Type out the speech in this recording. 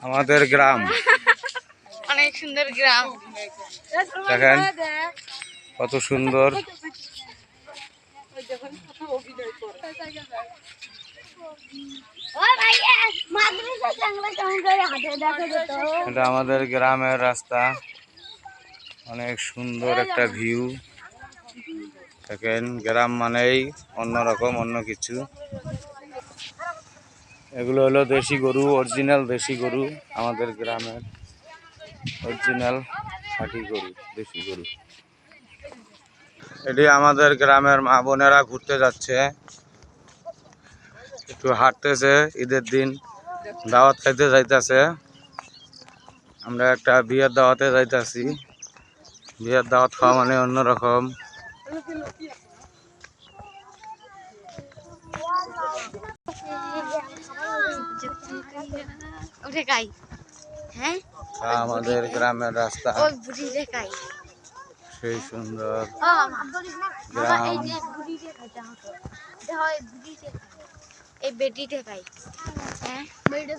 আমাদের গ্রাম অনেক সুন্দর গ্রাম দেখেন কত সুন্দর। এটা আমাদের গ্রামের রাস্তা, অনেক সুন্দর একটা ভিউ। দেখেন গ্রাম মানেই অন্যরকম, অন্য কিছু। এগুলো হলো দেশি গরু, অরিজিনাল দেশি গরু, আমাদের গ্রামের অরিজিনাল খাঁটি গরু, দেশি গরু। এটি আমাদের গ্রামের মা বোনেরা ঘুরতে যাচ্ছে, একটু হাঁটতেছে, ঈদের দিন দাওয়াত খাইতে যাইতেছে। আমরা একটা বিয়ের দাওয়াতে যাইতেছি, বিয়ের দাওয়াত খাওয়া মানে অন্যরকম। আমাদের গ্রামের রাস্তা, সেই সুন্দর গ্রাম। এই বেটি ঠেকাই।